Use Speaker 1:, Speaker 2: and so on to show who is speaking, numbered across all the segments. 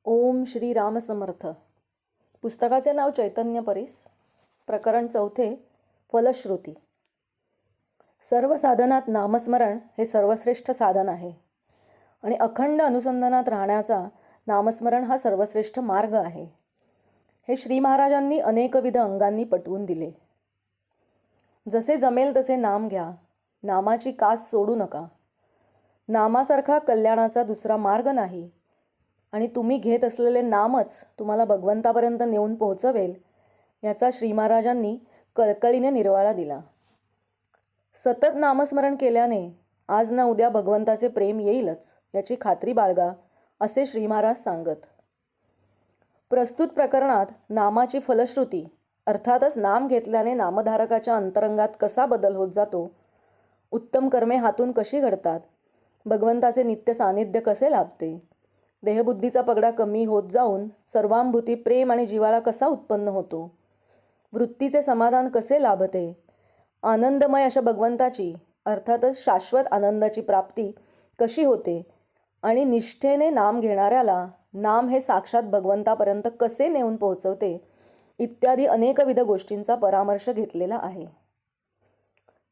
Speaker 1: ओम श्री राम समर्थ. पुस्तकाचे नाव चैतन्य परीस. प्रकरण 4. फलश्रुती. सर्व साधनात नामस्मरण हे सर्वश्रेष्ठ साधन आहे आणि अखंड अनुसंधानात राहण्याचा नामस्मरण हा सर्वश्रेष्ठ मार्ग आहे. हे श्री महाराजांनी अनेकविध अंगांनी पटवून दिले. जसे जमेल तसे नाम घ्या, नामाची कास सोडू नका. नामासारखा कल्याणाचा दुसरा मार्ग नाही आणि तुम्ही घेत असलेले नामच तुम्हाला भगवंतापर्यंत नेऊन पोहोचवेल याचा श्री महाराजांनी कळकळीने निर्वाळा दिला. सतत नामस्मरण केल्याने आज ना उद्या भगवंताचे प्रेम येईलच याची खात्री बाळगा, असे श्री महाराज सांगत. प्रस्तुत प्रकरणात नामाची फलश्रुती अर्थातच नाम घेतल्याने नामधारकाच्या अंतरंगात कसा बदल होत जातो, उत्तम कर्मे हातून कशी घडतात, भगवंताचे नित्य सानिध्य कसे लाभते, देहबुद्धीचा पगडा कमी होत जाऊन सर्वांभूती प्रेम आणि जिव्हाळा कसा उत्पन्न होतो, वृत्तीचे समाधान कसे लाभते, आनंदमय अशा भगवंताची अर्थातच शाश्वत आनंदाची प्राप्ती कशी होते आणि निष्ठेने नाम घेणाऱ्याला नाम हे साक्षात भगवंतापर्यंत कसे नेऊन पोहोचवते इत्यादी अनेकविध गोष्टींचा परामर्श घेतलेला आहे.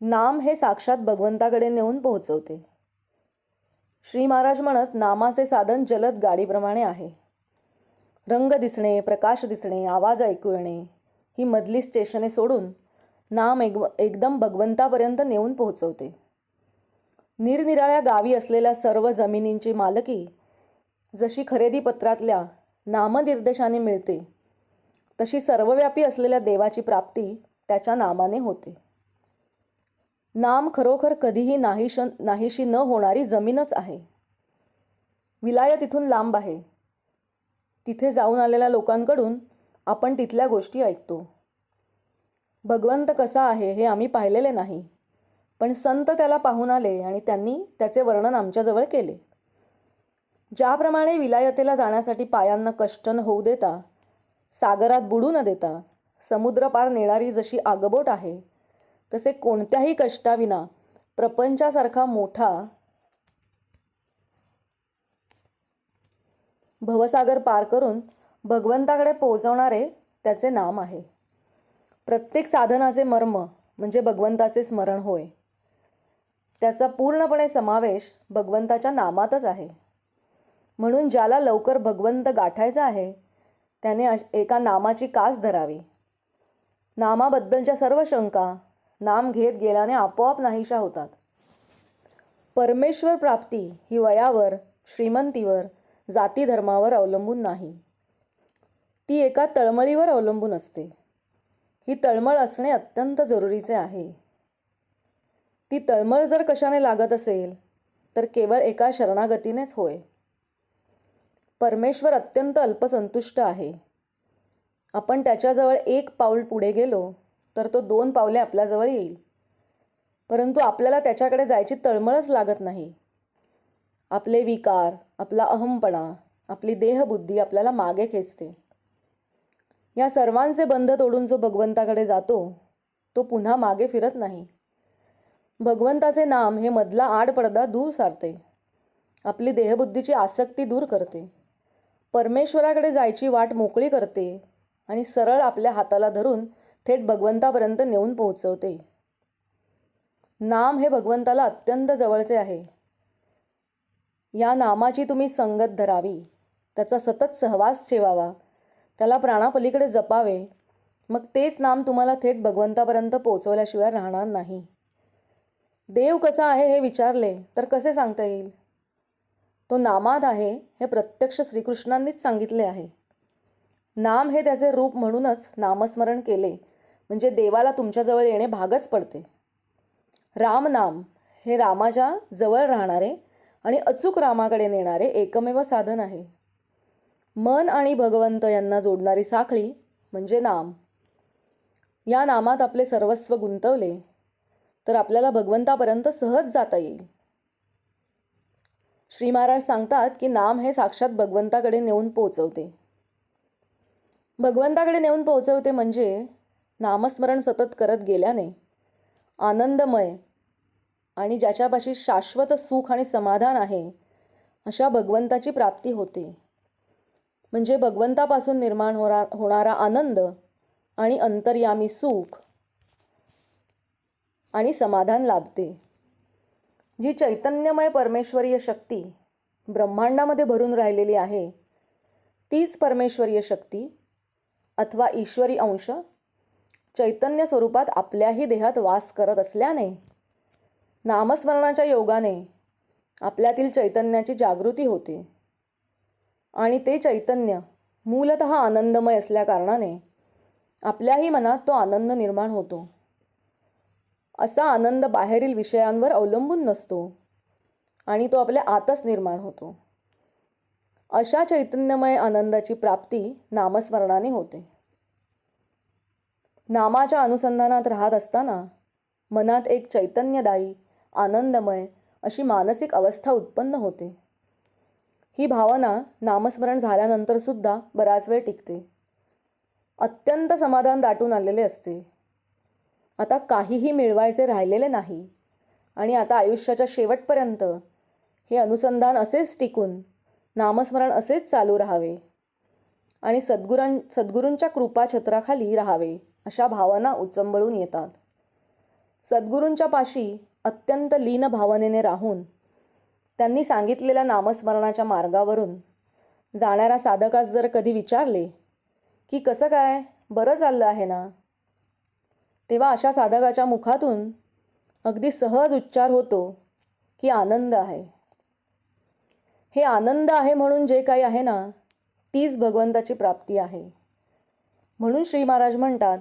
Speaker 1: नाम हे साक्षात भगवंताकडे नेऊन पोहोचवते. श्री महाराज म्हणत, नामाचे साधन जलद गाडीप्रमाणे आहे. रंग दिसणे, प्रकाश दिसणे, आवाज ऐकू येणे ही मधली स्टेशने सोडून नाम एकदम भगवंतापर्यंत नेऊन पोहोचवते. निरनिराळ्या गावी असलेल्या सर्व जमिनींची मालकी जशी खरेदी पत्रातल्या नामनिर्देशाने मिळते, तशी सर्वव्यापी असलेल्या देवाची प्राप्ती त्याच्या नामाने होते. नाम खरोखर कधीही नाहीशी न होणारी जमीनच आहे. विलायत इथून लांब आहे. तिथे जाऊन आलेल्या लोकांकडून आपण तिथल्या गोष्टी ऐकतो. भगवंत कसा आहे हे आम्ही पाहिलेले नाही, पण संत त्याला पाहून आले आणि त्यांनी त्याचे वर्णन आमच्याजवळ केले. ज्याप्रमाणे विलायतेला जाण्यासाठी पायांना कष्ट न होऊ देता, सागरात बुडू न देता समुद्र पार नेणारी जशी आगबोट आहे, तसे कोणत्याही कष्टाविना प्रपंचासारखा मोठा भवसागर पार करून भगवंताकडे पोहोचवणारे त्याचे नाम आहे. प्रत्येक साधनाचे मर्म म्हणजे भगवंताचे स्मरण होय. त्याचा पूर्णपणे समावेश भगवंताच्या नामातच आहे. म्हणून ज्याला लवकर भगवंत गाठायचा आहे त्याने एका नामाची कास धरावी. नामाबद्दलच्या सर्व शंका नाम घेत गेल्याने आपोआप नाहीशा होतात. परमेश्वर प्राप्ती ही वयावर, श्रीमंतीवर, जाती धर्मावर अवलंबून नाही. ती एका तळमळीवर अवलंबून असते. ही तळमळ असणे अत्यंत जरुरीचे आहे. ती तळमळ जर कशाने लागत असेल तर केवळ एका शरणागतीनेच होय. परमेश्वर अत्यंत अल्पसंतुष्ट आहे. आपण त्याच्याजवळ 1 पाऊल पुढे गेलो तर तो 2 पावले आपल्याजवळ येईल, परंतु आपल्याला त्याच्याकडे जायची तळमळच लागत नाही. आपले विकार, आपला अहमपणा, आपली देहबुद्धी आपल्याला मागे खेचते. या सर्वांचे बंध तोडून जो भगवंताकडे जातो तो पुन्हा मागे फिरत नाही. भगवंताचे नाम हे मधला आडपडदा दूर सारते, आपली देहबुद्धीची आसक्ती दूर करते, परमेश्वराकडे जायची वाट मोकळी करते आणि सरळ आपल्या हाताला धरून थेट भगवंतापर्यंत नेऊन पोहोचवते. नाम हे भगवंताला अत्यंत जवळचे आहे. या नामाची तुम्ही संगत धरावी, त्याचा सतत सहवास ठेवावा, त्याला प्राणापलीकडे जपावे. मग तेच नाम तुम्हाला थेट भगवंतापर्यंत पोहोचवल्याशिवाय राहणार नाही. देव कसा आहे हे विचारले तर कसे सांगता येईल? तो नामात आहे हे प्रत्यक्ष श्रीकृष्णांनीच सांगितले आहे. नाम हे त्याचे रूप म्हणूनच नामस्मरण केले म्हणजे देवाला तुमच्याजवळ येणे भागच पडते. रामनाम हे रामाच्या जवळ राहणारे आणि अचूक रामाकडे नेणारे एकमेव साधन आहे. मन आणि भगवंत यांना जोडणारी साखळी म्हणजे नाम. या नामात आपले सर्वस्व गुंतवले तर आपल्याला भगवंतापर्यंत सहज जाता येईल. श्री महाराज सांगतात की नाम हे साक्षात भगवंताकडे नेऊन पोहोचवते. भगवंताकडे नेऊन पोहोचवते म्हणजे नामस्मरण सतत करत गेल्याने आनंदमय आणि ज्याच्यापाशी शाश्वत सुख आणि समाधान आहे अशा भगवंताची प्राप्ती होते. म्हणजे भगवंतापासून निर्माण होणारा आनंद आणि अंतर्यामी सुख आणि समाधान लाभते. जी चैतन्यमय परमेश्वरीय शक्ती ब्रह्मांडामध्ये भरून राहिलेली आहे, तीच परमेश्वरीय शक्ती अथवा ईश्वरी अंश चैतन्य स्वरूपात आपल्याही देहात वास करत असल्याने नामस्मरणाच्या योगाने आपल्यातील चैतन्याची जागृती होते आणि ते चैतन्य मूलतः आनंदमय असल्याकारणाने आपल्याही मनात तो आनंद निर्माण होतो. असा आनंद बाहेरील विषयांवर अवलंबून नसतो आणि तो आपल्या आतच निर्माण होतो. अशा चैतन्यमय आनंदाची प्राप्ती नामस्मरणाने होते. नामाच्या अनुसंधानात राहत असताना मनात एक चैतन्यदायी आनंदमय अशी मानसिक अवस्था उत्पन्न होते. ही भावना नामस्मरण झाल्यानंतरसुद्धा बराच वेळ टिकते. अत्यंत समाधान दाटून आलेले असते. आता काहीही मिळवायचे राहिलेले नाही आणि आता आयुष्याच्या शेवटपर्यंत हे अनुसंधान असेच टिकून नामस्मरण असेच चालू राहावे आणि सद्गुरूंच्या कृपाछत्राखाली राहावे अशा भावना उचंबळून येतात. सद्गुरूंच्या पाशी अत्यंत लीन भावनेने राहून त्यांनी सांगितलेल्या नामस्मरणाच्या मार्गावरून जाणाऱ्या साधकास जर कधी विचारले की कसं काय, बरं चाललं आहे ना, तेव्हा अशा साधकाच्या मुखातून अगदी सहज उच्चार होतो की आनंद आहे. हे आनंद आहे म्हणून जे काही आहे ना, तीच भगवंताची प्राप्ती आहे. म्हणून श्री महाराज म्हणतात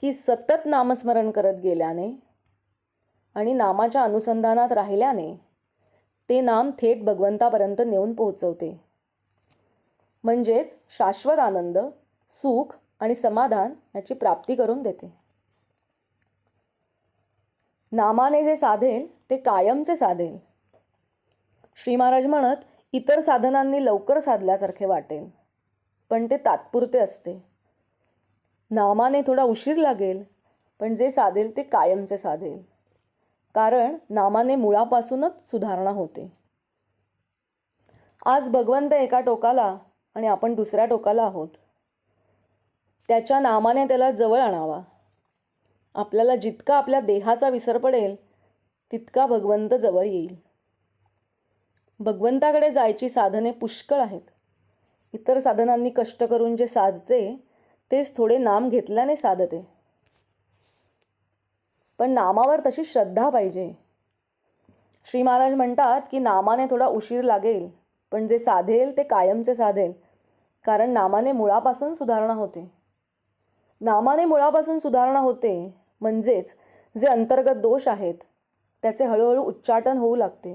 Speaker 1: की सतत नामस्मरण करत गेल्याने आणि नामाच्या अनुसंधानात राहिल्याने ते नाम थेट भगवंतापर्यंत नेऊन पोहोचवते. म्हणजेच शाश्वत आनंद, सुख आणि समाधान याची प्राप्ती करून देते. नामाने जे साधेल ते कायमचे साधेल. श्री महाराज म्हणत, इतर साधनांनी लवकर साधल्यासारखे वाटेल, पण ते तात्पुरते असते. नामाने थोडा उशीर लागेल, पण जे साधेल ते कायमचे साधेल. कारण नामाने मुळापासूनच सुधारणा होते. आज भगवंत एका टोकाला आणि आपण दुसऱ्या टोकाला आहोत. त्याच्या नामाने त्याला जवळ आणावा. आपल्याला जितका आपल्या देहाचा विसर पडेल तितका भगवंत जवळ येईल. भगवंताकडे जायची साधने पुष्कळ आहेत. इतर साधनांनी कष्ट करून जे साधते तेच थोडे नाम घेतल्याने साधते. पण नामावर तशी श्रद्धा पाहिजे. श्री महाराज म्हणतात की नामाने थोडा उशीर लागेल, पण जे साधेल ते कायमचे साधेल. कारण नामाने मुळापासून सुधारणा होते. नामाने मुळापासून सुधारणा होते म्हणजेच जे अंतर्गत दोष आहेत त्याचे हळूहळू उच्चाटन होऊ लागते.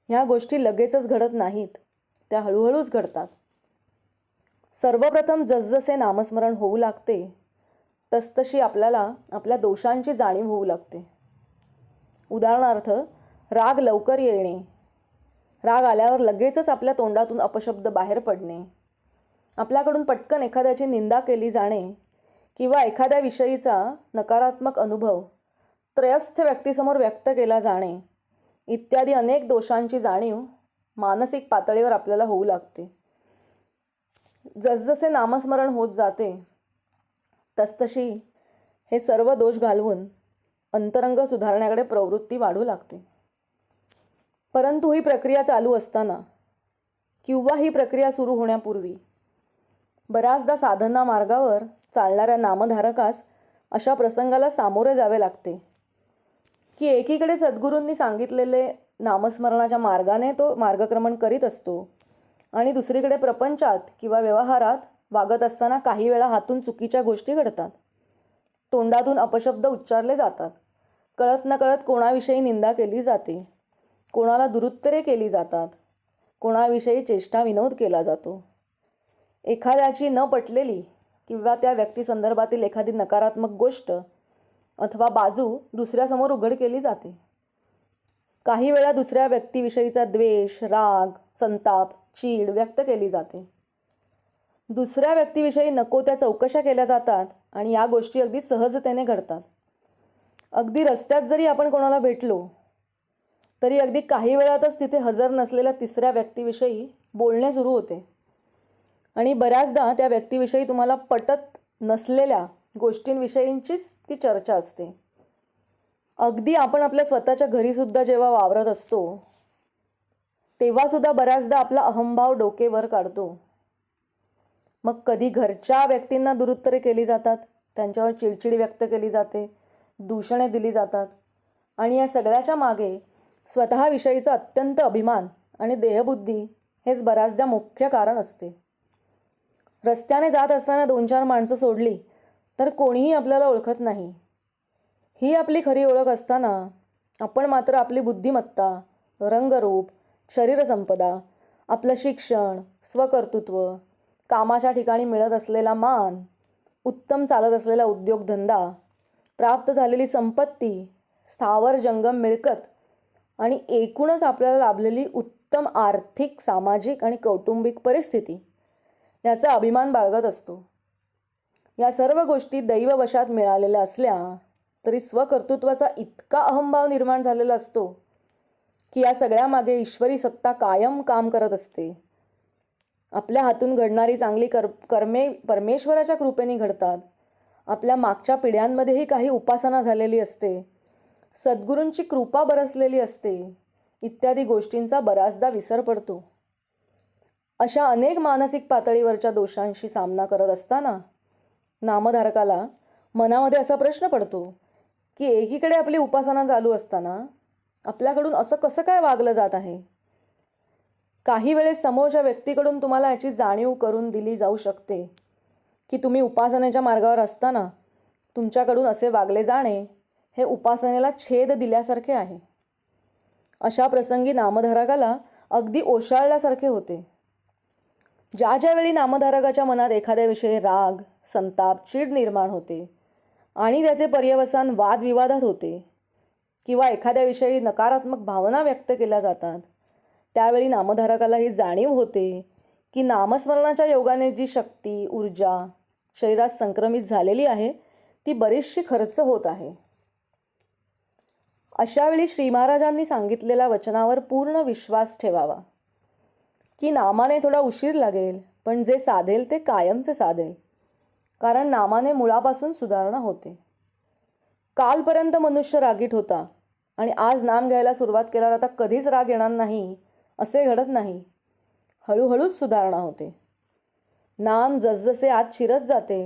Speaker 1: ह्या गोष्टी लगेचच घडत नाहीत, त्या हळूहळूच घडतात. सर्वप्रथम जसजसे नामस्मरण होऊ लागते तसतशी आपल्याला आपल्या दोषांची जाणीव होऊ लागते. उदाहरणार्थ, राग लवकर येणे, राग आल्यावर लगेचच आपल्या तोंडातून अपशब्द बाहेर पडणे, आपल्याकडून पटकन एखाद्याची निंदा केली जाणे किंवा एखाद्या विषयीचा नकारात्मक अनुभव त्रयस्थ व्यक्तीसमोर व्यक्त केला जाणे इत्यादी अनेक दोषांची जाणीव मानसिक पातळीवर आपल्याला होऊ लागते. जसजसे नामस्मरण होत जाते तसतशी हे सर्व दोष घालवून अंतरंग सुधारण्याकडे प्रवृत्ती वाढू लागते. परंतु ही प्रक्रिया चालू असताना किंवा ही प्रक्रिया सुरू होण्यापूर्वी बऱ्याचदा साधना मार्गावर चालणाऱ्या नामधारकास अशा प्रसंगाला सामोरे जावे लागते की एकीकडे सद्गुरूंनी सांगितलेले नामस्मरणाच्या मार्गाने तो मार्गक्रमण करीत असतो आणि दुसरीकडे प्रपंचात किंवा व्यवहारात वागत असताना काही वेळा हातून चुकीच्या गोष्टी घडतात. तोंडातून अपशब्द उच्चारले जातात. कळत नकळत कोणाविषयी निंदा केली जाते, कोणाला दुरुत्तरे केली जातात, कोणाविषयी चेष्टा विनोद केला जातो. एखाद्याची न पटलेली किंवा त्या व्यक्तीसंदर्भातील एखादी नकारात्मक गोष्ट अथवा बाजू दुसऱ्यासमोर उघड केली जाते. काही वेळा दुसऱ्या व्यक्तीविषयीचा द्वेष, राग, संताप, चीड व्यक्त केली जाते. दुसऱ्या व्यक्तीविषयी नको त्या चौकशा केल्या जातात आणि या गोष्टी अगदी सहजतेने घडतात. अगदी रस्त्यात जरी आपण कोणाला भेटलो तरी अगदी काही वेळातच तिथे हजर नसलेल्या तिसऱ्या व्यक्तीविषयी बोलणे सुरू होते. आणि बऱ्याचदा त्या व्यक्तीविषयी तुम्हाला पटत नसलेल्या गोष्टींविषयींचीच ती चर्चा असते. अगदी आपण आपल्या स्वतःच्या घरीसुद्धा जेव्हा वावरत असतो तेव्हासुद्धा बऱ्याचदा आपला अहंभाव डोकेवर काढतो. मग कधी घरच्या व्यक्तींना दुरुत्तरे केली जातात, त्यांच्यावर चिडचिड व्यक्त केली जाते, दूषणे दिली जातात आणि या सगळ्याच्या मागे स्वतःविषयीचा अत्यंत अभिमान आणि देहबुद्धी हेच बऱ्याचदा मुख्य कारण असते. रस्त्याने जात असताना 2-4 माणसं सोडली तर कोणीही आपल्याला ओळखत नाही. ही आपली खरी ओळख असताना आपण मात्र आपली बुद्धिमत्ता, रंगरूप, शरीरसंपदा, आपलं शिक्षण, स्वकर्तृत्व, कामाच्या ठिकाणी मिळत असलेला मान, उत्तम चालत असलेला उद्योगधंदा, प्राप्त झालेली संपत्ती, स्थावर जंगम मिळकत आणि एकूणच आपल्याला लाभलेली उत्तम आर्थिक, सामाजिक आणि कौटुंबिक परिस्थिती याचा अभिमान बाळगत असतो. या सर्व गोष्टी दैववशात मिळालेल्या असल्या तरी स्वकर्तृत्वाचा इतका अहंभाव निर्माण झालेला असतो की या सगळ्यामागे ईश्वरी सत्ता कायम काम करत असते. आपल्या हातून घडणारी चांगली कर्मे परमेश्वराच्या कृपेने घडतात. आपल्या मागच्या पिढ्यांमध्येही काही उपासना झालेली असते, सद्गुरूंची कृपा बरसलेली असते, इत्यादी गोष्टींचा बऱ्याचदा विसर पडतो. अशा अनेक मानसिक पातळीवरच्या दोषांशी सामना करत असताना नामधारकाला मनामध्ये असा प्रश्न पडतो की एकीकडे आपली उपासना चालू असताना आपल्याकडून असं कसं काय वागलं जात आहे. काही वेळेस समोरच्या व्यक्तीकडून तुम्हाला याची जाणीव करून दिली जाऊ शकते की तुम्ही उपासनेच्या मार्गावर असताना तुमच्याकडून असे वागले जाणे हे उपासनेला छेद दिल्यासारखे आहे. अशा प्रसंगी नामधारकाला अगदी ओशाळल्यासारखे होते. ज्या वेळी नामधारकाच्या मनात एखाद्याविषयी राग, संताप, चीड निर्माण होते आणि त्याचे पर्यवसान वादविवादात होते किंवा एखाद्याविषयी नकारात्मक भावना व्यक्त केल्या जातात, त्यावेळी नामधारकाला ही जाणीव होते की नामस्मरणाच्या योगाने जी शक्ती, ऊर्जा शरीरात संक्रमित झालेली आहे ती बरीचशी खर्च होत आहे. अशावेळी श्री महाराजांनी सांगितलेल्या वचनावर पूर्ण विश्वास ठेवावा की नामाने थोडा उशीर लागेल, पण जे साधेल ते कायमचे साधेल, कारण नामाने मुळापासून सुधारणा होते. कालपर्यंत मनुष्य रागीट होता आणि आज नाम घ्यायला सुरुवात केल्यावर आता कधीच राग येणार नाही असे घडत नाही. हळूहळूच सुधारणा होते. नाम जसजसे आत शिरत जाते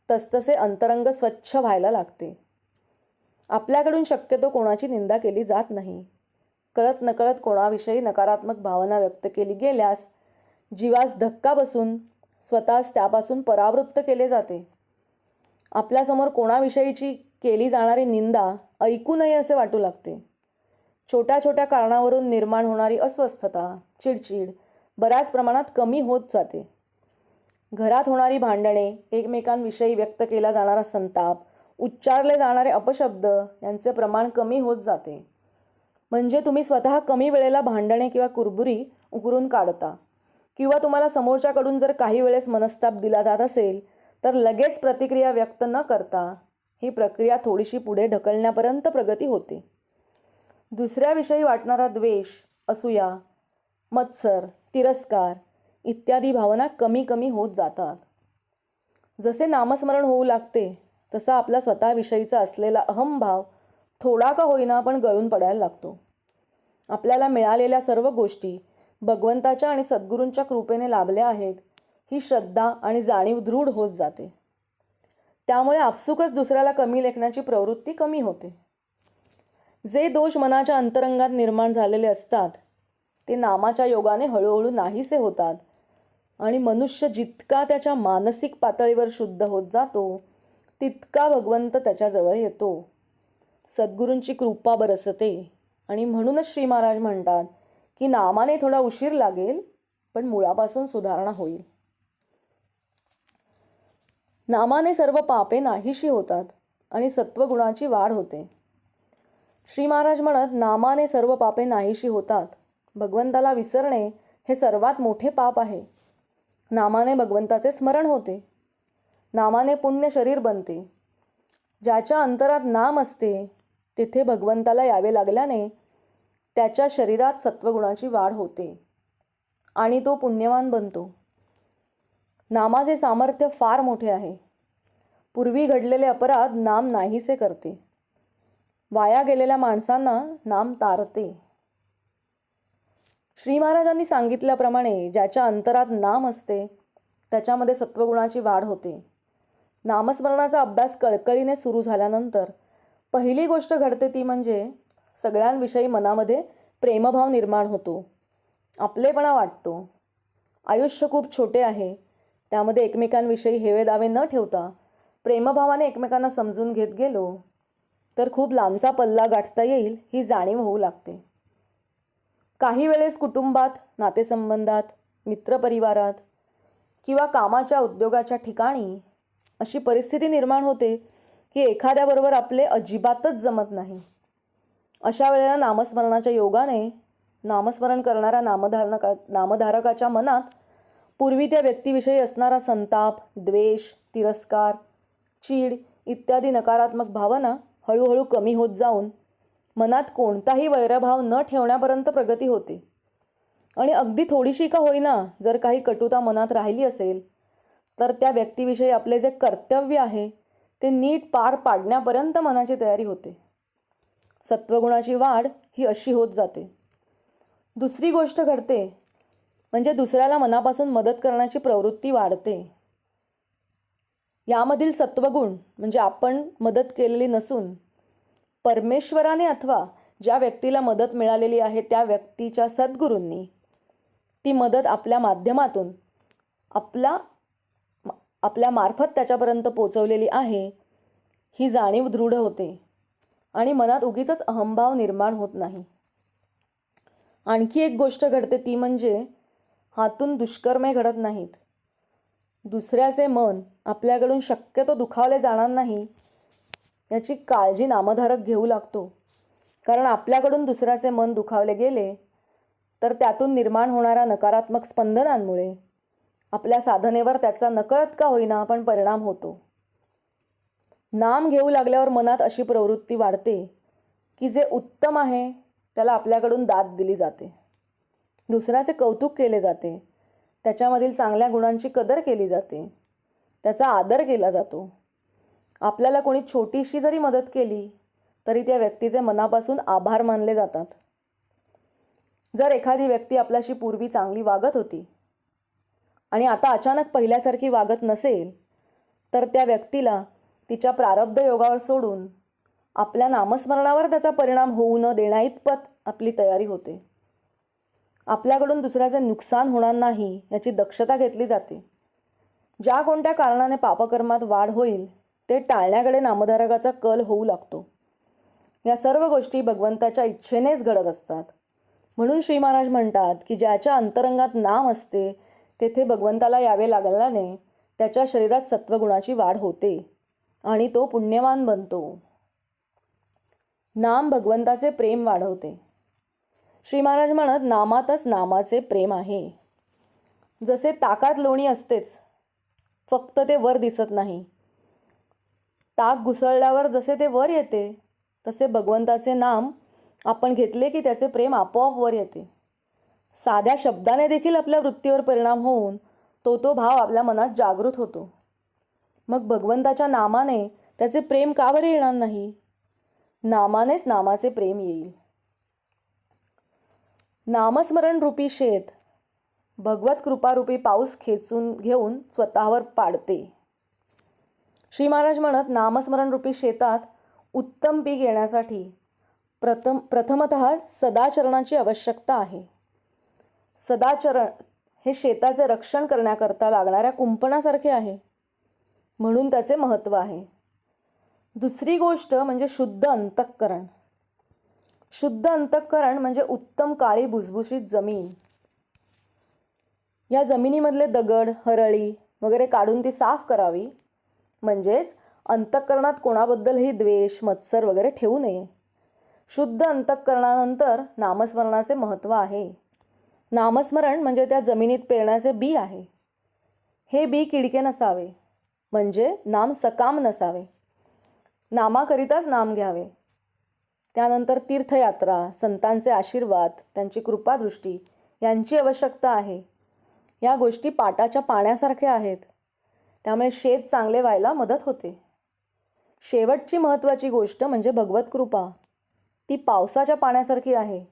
Speaker 1: तसतसे अंतरंग स्वच्छ व्हायला लागते. आपल्याकडून शक्यतो कोणाची निंदा केली जात नाही. कळत नकळत कोणाविषयी नकारात्मक भावना व्यक्त केली गेल्यास जीवास धक्का बसून स्वतःच त्यापासून परावृत्त केले जाते. आपल्यासमोर कोणाविषयीची केली जाणारी निंदा ऐकू नये असे वाटू लागते. छोट्या छोट्या कारणावरून निर्माण होणारी अस्वस्थता, चिडचिड बऱ्याच प्रमाणात कमी होत जाते. घरात होणारी भांडणे, एकमेकांविषयी व्यक्त केला जाणारा संताप, उच्चारले जाणारे अपशब्द यांचे प्रमाण कमी होत जाते. म्हणजे तुम्ही स्वतः कमी वेळेला भांडणे किंवा कुरबुरी उकरून काढता किंवा तुम्हाला समोरच्याकडून जर काही वेळेस मनस्ताप दिला जात असेल तर लगेच प्रतिक्रिया व्यक्त न करता ही प्रक्रिया थोडीशी पुढे ढकलण्यापर्यंत प्रगती होते. दुसऱ्याविषयी वाटणारा द्वेष, असूया, मत्सर, तिरस्कार इत्यादी भावना कमी कमी होत जातात. जसे नामस्मरण होऊ लागते तसा आपला स्वतःविषयीचा असलेला अहंभाव थोडा का होईना पण गळून पडायला लागतो. आपल्याला मिळालेल्या सर्व गोष्टी भगवंताच्या आणि सद्गुरूंच्या कृपेने लाभल्या आहेत ही श्रद्धा आणि जाणीव दृढ होत जाते. त्यामुळे आपसुकच दुसऱ्याला कमी लेखण्याची प्रवृत्ती कमी होते. जे दोष मनाच्या अंतरंगात निर्माण झालेले असतात ते नामाच्या योगाने हळूहळू नाहीसे होतात आणि मनुष्य जितका त्याच्या मानसिक पातळीवर शुद्ध होत जातो तितका भगवंत त्याच्याजवळ येतो. सद्गुरूंची कृपा बरसते आणि म्हणूनच श्री महाराज म्हणतात की नामाने थोडा उशीर लागेल पण मुळापासून सुधारणा होईल. नामाने सर्व पापे नाहीशी होतात आणि सत्वगुणाची वाढ होते. श्री महाराज म्हणत नामाने सर्व पापे नाहीशी होतात. भगवंताला विसरणे हे सर्वात मोठे पाप आहे. नामाने भगवंताचे स्मरण होते. नामाने पुण्य शरीर बनते. ज्याच्या अंतरात नाम असते तिथे भगवंताला यावे लागल्याने त्याच्या शरीरात सत्वगुणाची वाढ होते आणि तो पुण्यवान बनतो. नामाचे सामर्थ्य फार मोठे आहे. पूर्वी घडलेले अपराध नाम नाहीसे करते. वाया गेलेल्या माणसांना नाम तारते. श्री महाराजांनी सांगितल्याप्रमाणे ज्याच्या अंतरात नाम असते त्याच्यामध्ये सत्वगुणाची वाढ होते. नामस्मरणाचा अभ्यास कळकळीने सुरू झाल्यानंतर पहिली गोष्ट घडते ती म्हणजे सगळ्यांविषयी मनामध्ये प्रेमभाव निर्माण होतो. आपलेपणा वाटतो. आयुष्य खूप छोटे आहे, त्यामध्ये एकमेकांविषयी हेवेदावे न ठेवता प्रेमभावाने एकमेकांना समजून घेत गेलो तर खूप लांबचा पल्ला गाठता येईल ही जाणीव होऊ लागते. काही वेळेस कुटुंबात, नातेसंबंधात, मित्रपरिवारात किंवा कामाच्या उद्योगाच्या ठिकाणी अशी परिस्थिती निर्माण होते की एखाद्याबरोबर आपले अजिबातच जमत नाही. अशा वेळेला नामस्मरणाच्या योगाने नामस्मरण करणाऱ्या नामधारकाच्या मनात पूर्वी त्या व्यक्तीविषयी असणारा संताप, द्वेष, तिरस्कार, चीड इत्यादी नकारात्मक भावना हळूहळू कमी होत जाऊन मनात कोणताही वैरभाव न ठेवण्यापर्यंत प्रगती होते. आणि अगदी थोडीशी का होईना जर काही कटुता मनात राहिली असेल तर त्या व्यक्तीविषयी आपले जे कर्तव्य आहे ते नीट पार पाडण्यापर्यंत मनाची तयारी होते. सत्वगुणाची वाढ ही अशी होत जाते. दुसरी गोष्ट घडते म्हणजे दुसऱ्याला मनापासून मदत करण्याची प्रवृत्ती वाढते. यामधील सत्वगुण म्हणजे आपण मदत केलेली नसून परमेश्वराने अथवा ज्या व्यक्तीला मदत मिळालेली आहे त्या व्यक्तीच्या सद्गुरूंनी ती मदत आपल्या माध्यमातून आपल्या मार्फत त्याच्यापर्यंत पोचवलेली आहे ही जाणीव दृढ होते आणि मनात उगीचच अहंभाव निर्माण होत नाही. आणखी एक गोष्ट घडते ती म्हणजे हातून दुष्कर्मे घडत नाहीत. दुसऱ्याचे मन आपल्याकडून शक्यतो दुखावले जाणार नाही याची काळजी नामधारक घेऊ लागतो. कारण आपल्याकडून दुसऱ्याचे मन दुखावले गेले तर त्यातून निर्माण होणाऱ्या नकारात्मक स्पंदनांमुळे आपल्या साधनेवर त्याचा नकळत का होईना पण परिणाम होतो. नाम घेऊ लागल्यावर मनात अशी प्रवृत्ती वाढते की जे उत्तम आहे त्याला आपल्याकडून दाद दिली जाते, दुसऱ्याचे कौतुक केले जाते, त्याच्यामधील चांगल्या गुणांची कदर केली जाते, त्याचा आदर केला जातो. आपल्याला कोणी छोटीशी जरी मदत केली तरी त्या व्यक्तीचे मनापासून आभार मानले जातात. जर एखादी व्यक्ती आपल्याशी पूर्वी चांगली वागत होती आणि आता अचानक पहिल्यासारखी वागत नसेल तर त्या व्यक्तीला तिच्या प्रारब्ध योगावर सोडून आपल्या नामस्मरणावर त्याचा परिणाम होऊ न देण्याइतपत आपली तयारी होते. आपल्याकडून दुसऱ्याचे नुकसान होणार नाही याची दक्षता घेतली जाते. ज्या कोणत्या कारणाने पापकर्मात वाढ होईल ते टाळण्याकडे नामधारकाचा कल होऊ लागतो. या सर्व गोष्टी भगवंताच्या इच्छेनेच घडत असतात. म्हणून श्री महाराज म्हणतात की ज्याच्या अंतरंगात नाम असते तेथे भगवंताला यावे लागल्याने त्याच्या शरीरात सत्वगुणाची वाढ होते आणि तो पुण्यवान बनतो. नाम भगवंताचे प्रेम वाढवते. श्री महाराज म्हणत नामातच नामाचे प्रेम आहे. जसे ताकात लोणी असतेच, फक्त ते वर दिसत नाही. ताक घुसळल्यावर जसे ते वर येते तसे भगवंताचे नाम आपण घेतले की त्याचे प्रेम आपोआप वर येते. साध्या शब्दाने देखील आपल्या वृत्तीवर परिणाम होऊन तो भाव आपल्या मनात जागृत होतो. मग भगवंताच्या नामाने त्याचे प्रेम का बरे येणार नाही? नामानेच नामाचे प्रेम येईल. नामस्मरण रूपी शेत भगवत कृपारूपी पाऊस खेचून घेऊन स्वतःवर पाडते. श्री महाराज म्हणत नामस्मरण रूपी शेतात उत्तम पीक येण्यासाठी प्रथमतः सदाचरणाची आवश्यकता आहे. सदाचरण हे शेताचे रक्षण करण्याकरता लागणाऱ्या कुंपणासारखे आहे, म्हणून त्याचे महत्त्व आहे. दुसरी गोष्ट म्हणजे शुद्ध अंतःकरण. शुद्ध अंतःकरण म्हणजे उत्तम काळी भुसभुशीत जमीन. या जमिनीमधले दगड, हरळी वगैरे काढून ती साफ करावी. म्हणजेच अंतःकरणात कोणाबद्दलही द्वेष, मत्सर वगैरे ठेवू नये. शुद्ध अंतःकरणानंतर नामस्मरणाचे महत्त्व आहे. नामस्मरण म्हणजे त्या जमिनीत पेरण्याचे बी आहे. हे बी किडके नसावे, म्हणजे नाम सकाम नसावे. नामाकरिताच नाम घ्यावे. त्यानंतर तीर्थयात्रा, संतांचे आशीर्वाद, त्यांची कृपादृष्टी यांची आवश्यकता आहे. या गोष्टी पाटाच्या पाण्यासारख्या आहेत. त्यामुळे शेत चांगले व्हायला मदत होते. शेवटची महत्त्वाची गोष्ट म्हणजे भगवत कृपा. ती पावसाच्या पाण्यासारखी आहे.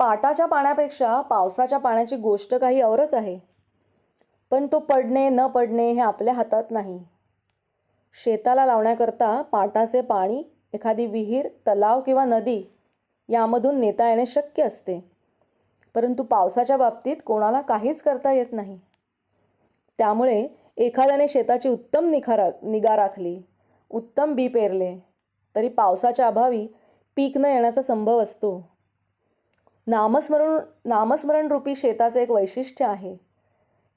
Speaker 1: पाटाच्या पाण्यापेक्षा पावसाच्या पाण्याची गोष्ट काही औरच आहे. पण तो पडणे न पडणे हे आपल्या हातात नाही. शेताला लावण्याकरता पाटाचे पाणी एखादी विहीर, तलाव किंवा नदी यामधून नेता येणे शक्य असते. परंतु पावसाच्या बाबतीत कोणाला काहीच करता येत नाही. त्यामुळे एखाद्याने शेताची उत्तम निगा राखली, उत्तम बी पेरले, तरी पावसाच्या अभावी पीक न येण्याचा संभव असतो. नामस्मरण रूपी शेताचे एक वैशिष्ट्य आहे.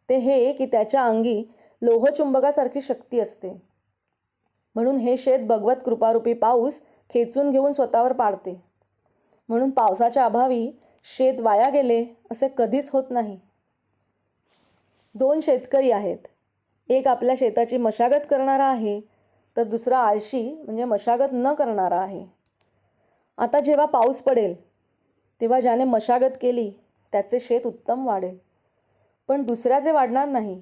Speaker 1: ते हे की त्याच्या अंगी लोहचुंबकासारखी शक्ती असते. म्हणून हे शेत भगवत कृपारूपी पाऊस खेचून घेऊन स्वतःवर पाडते. म्हणून पावसाच्या अभावी शेत वाया गेले असे कधीच होत नाही. 2 शेतकरी आहेत. एक आपल्या शेताची मशागत करणारा आहे, तर दुसरा आळशी म्हणजे मशागत न करणारा आहे. आता जेव्हा पाऊस पडेल तेव्हा ज्याने मशागत केली त्याचे शेत उत्तम वाढेल, पण दुसऱ्याचे वाढणार नाही.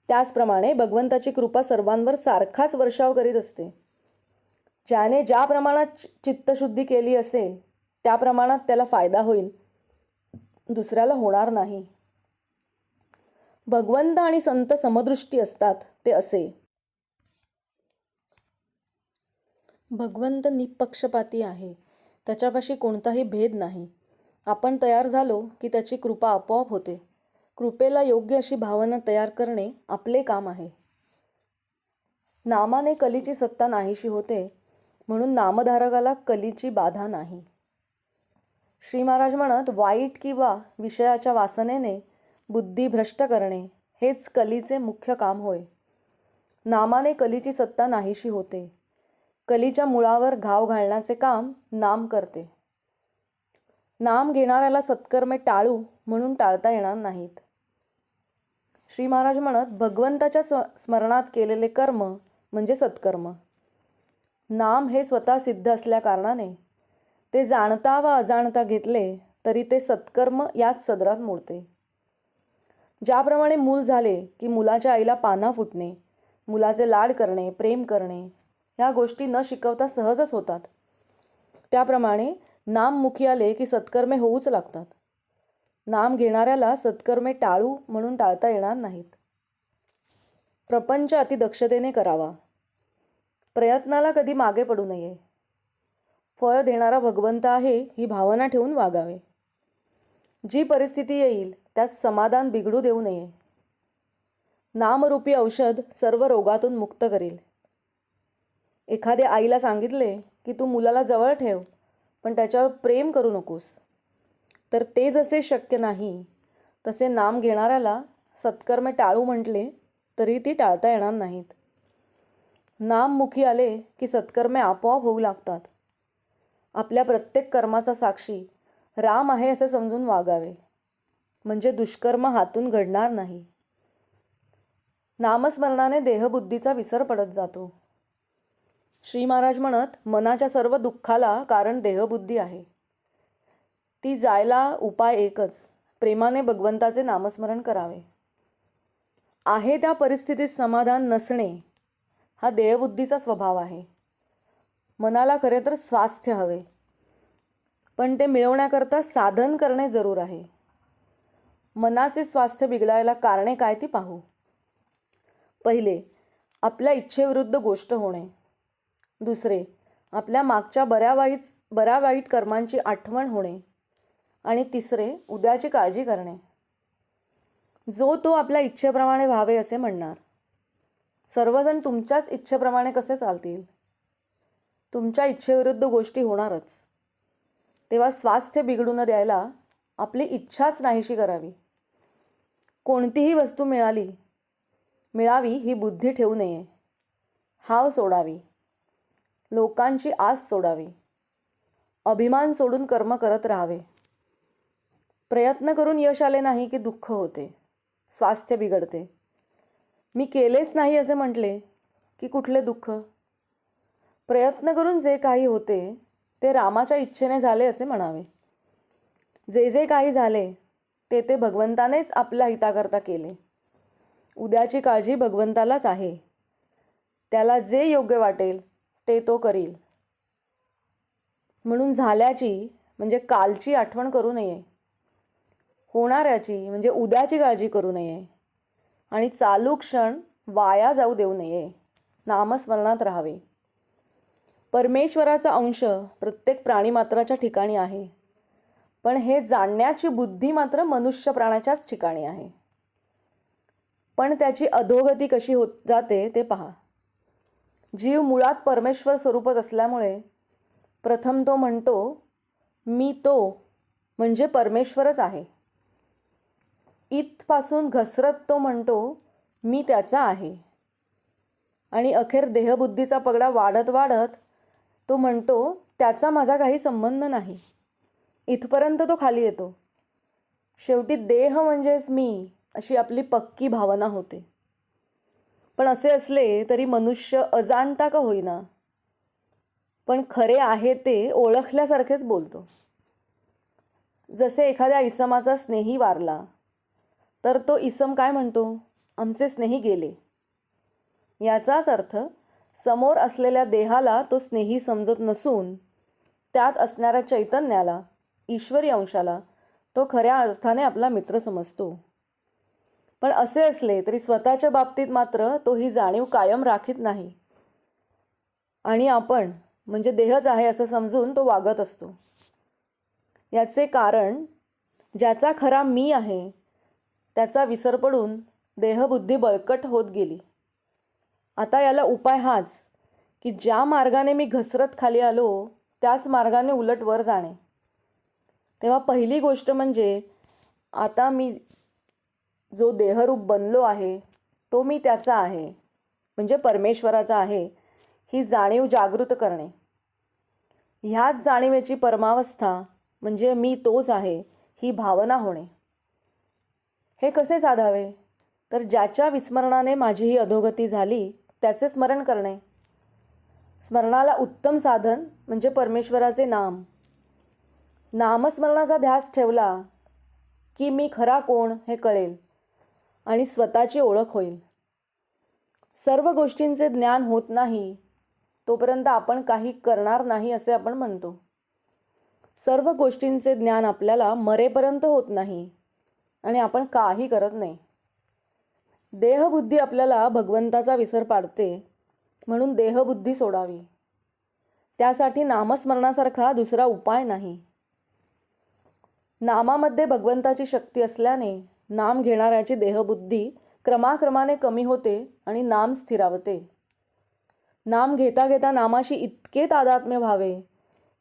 Speaker 1: त्याचप्रमाणे भगवंताची कृपा सर्वांवर सारखाच वर्षाव करीत असते. ज्याने ज्या प्रमाणात चित्तशुद्धी केली असेल त्या प्रमाणात त्याला फायदा होईल, दुसऱ्याला होणार नाही. भगवंत आणि संत समदृष्टी असतात ते असे. भगवंत निपक्षपाती आहे. त्याच्यापाशी कोणताही भेद नाही. आपण तयार झालो की त्याची कृपा आपोआप होते. कृपेला योग्य अशी भावना तयार करणे आपले काम आहे. नामाने कलीची सत्ता नाहीशी होते, म्हणून नामधारकाला कलीची बाधा नाही. श्री महाराज म्हणत, वाईट किंवा विषयाच्या वासनेने बुद्धी भ्रष्ट करणे हेच कलीचे मुख्य काम होय. नामाने कलीची सत्ता नाहीशी होते. कलीच्या मुळावर घाव घालण्याचे काम नाम करते. नाम घेणाऱ्याला सत्कर्मे टाळू म्हणून टाळता येणार नाहीत. श्री महाराज म्हणत, भगवंताच्या स्मरणात केलेले कर्म म्हणजे सत्कर्म. नाम हे स्वतः सिद्ध असल्याकारणाने ते जाणता व अजाणता घेतले तरी ते सत्कर्म याच सदरात मोडते. ज्याप्रमाणे मूल झाले की मुलाच्या आईला पान्हा फुटणे, मुलाचे लाड करणे, प्रेम करणे ह्या गोष्टी न शिकवता सहजच होतात, त्याप्रमाणे नाम मुखी आले की सत्कर्मे होऊच लागतात. नाम घेणाऱ्याला सत्कर्मे टाळू म्हणून टाळता येणार नाहीत. प्रपंच अतिदक्षतेने करावा. प्रयत्नाला कधी मागे पडू नये. फळ देणारा भगवंत आहे ही भावना ठेवून वागावे. जी परिस्थिती येईल त्यात समाधान बिघडू देऊ नये. नामरूपी औषध सर्व रोगातून मुक्त करील. एखाद्या आईला सांगितले की तू मुलाला जवळ ठेव, पण त्याच्यावर प्रेम करू नकोस, तर ते जसे शक्य नाही तसे नाम घेणाऱ्याला सत्कर्मे टाळू म्हटले तरी ती टाळता येणार नाहीत. नाममुखी आले की सत्कर्मे आपोआप होऊ लागतात. आपल्या प्रत्येक कर्माचा साक्षी राम आहे असे समजून वागावे, म्हणजे दुष्कर्म हातून घडणार नाही. नामस्मरणाने देहबुद्धीचा विसर पडत जातो. श्री महाराज म्हणत, मनाच्या सर्व दुःखाला कारण देहबुद्धी आहे. ती जायला उपाय एकच, प्रेमाने भगवंताचे नामस्मरण करावे. आहे त्या परिस्थितीत समाधान नसणे हा देहबुद्धीचा स्वभाव आहे. मनाला खरे तर स्वास्थ्य हवे, पण ते मिळवण्याकरता साधन करणे जरूर आहे. मनाचे स्वास्थ्य बिघडायला कारणे काय ती पाहू. पहिले, आपल्या इच्छेविरुद्ध गोष्ट होणे. दुसरे, आपल्या मागच्या बऱ्या वाईट कर्मांची आठवण होणे. आणि तिसरे, उद्याची काळजी करणे. जो तो आपल्या इच्छेप्रमाणे व्हावे असे म्हणणार. सर्वजण तुमच्याच इच्छेप्रमाणे कसे चालतील. तुमच्या इच्छेविरुद्ध गोष्टी होणारच. तेव्हा स्वास्थ्य बिघडू न द्यायला आपली इच्छाच नाहीशी करावी. कोणतीही वस्तू मिळावी ही बुद्धी ठेवू नये. हाव सोडावी. लोकांची आस सोडावी. अभिमान सोडून कर्म करत राहावे. प्रयत्न करून यश आले नाही की दुःख होते, स्वास्थ्य बिघडते. मी केलेच नाही असे म्हटले की कुठले दुःख. प्रयत्न करून जे काही होते ते रामाच्या इच्छेने झाले असे म्हणावे. जे जे काही झाले ते भगवंतानेच आपल्या हिताकरता केले. उद्याची काळजी भगवंतालाच आहे. त्याला जे योग्य वाटेल ते तो करील. म्हणून झाल्याची म्हणजे कालची आठवण करू नये, होणाऱ्याची म्हणजे उद्याची काळजी करू नये आणि चालू क्षण वाया जाऊ देऊ नये. नामस्मरणात राहावे. परमेश्वराचा अंश प्रत्येक प्राणीमात्राच्या ठिकाणी आहे, पण हे जाणण्याची बुद्धी मात्र मनुष्य प्राण्याच्याच ठिकाणी आहे. पण त्याची अधोगती कशी होत जाते ते पहा. जीव मुळात परमेश्वर स्वरूपच असल्यामुळे प्रथम तो म्हणतो मी तो म्हणजे परमेश्वरच आहे. इथपासून घसरत तो म्हणतो मी त्याचा आहे. आणि अखेर देहबुद्धीचा पगडा वाढत वाढत तो म्हणतो त्याचा माझा काही संबंध नाही. इथपर्यंत तो खाली येतो. शेवटी देह म्हणजेच मी अशी आपली पक्की भावना होते. पण असे असले तरी मनुष्य अजाणता का होईना पण खरे आहे ते ओळखल्यासारखेच बोलतो. जसे एखाद्या इसमाचा स्नेही वारला तर तो इसम काय म्हणतो, आमचे स्नेही गेले. याचाच अर्थ समोर असलेल्या देहाला तो स्नेही समजत नसून त्यात असणाऱ्या चैतन्याला, ईश्वरी अंशाला तो खऱ्या अर्थाने आपला मित्र समजतो. पण असे असले तरी स्वतःच्या बाबतीत मात्र तो ही जाणीव कायम राखीत नाही आणि आपण म्हणजे देहच आहे असं समजून तो वागत असतो. याचे कारण ज्याचा खरा मी आहे त्याचा विसर पडून देहबुद्धी बळकट होत गेली. आता याला उपाय हाच की ज्या मार्गाने मी घसरत खाली आलो त्याच मार्गाने उलट वर जाणे. तेव्हा पहिली गोष्ट म्हणजे आता मी जो देहरूप बनलो आहे तो मी त्याचा आहे म्हणजे परमेश्वराचा आहे ही जाणीव जागृत करणे. ह्याच जाणीवेची परमावस्था म्हणजे मी तोच आहे ही भावना होणे. हे कसे साधावे तर ज्याच्या विस्मरणाने माझी ही अधोगती झाली त्याचे स्मरण करणे. स्मरणाला उत्तम साधन म्हणजे परमेश्वराचे नाम. नामस्मरणाचा ध्यास ठेवला की मी खरा कोण हे कळेल आणि स्वतःची ओळख होईल. सर्व गोष्टींचे ज्ञान होत नाही तोपर्यंत आपण काही करणार नाही असे आपण म्हणतो. सर्व गोष्टींचे ज्ञान आपल्याला मरेपर्यंत होत नाही आणि आपण काही करत नाही. देहबुद्धी आपल्याला भगवंताचा विसर पाडते म्हणून देहबुद्धी सोडावी. त्यासाठी नामस्मरणासारखा दुसरा उपाय नाही. नामामध्ये भगवंताची शक्ती असल्याने नाम घेणाऱ्याची देहबुद्धी क्रमाक्रमाने कमी होते आणि नाम स्थिरावते. नाम घेता घेता नामाशी इतके तादात्म्य व्हावे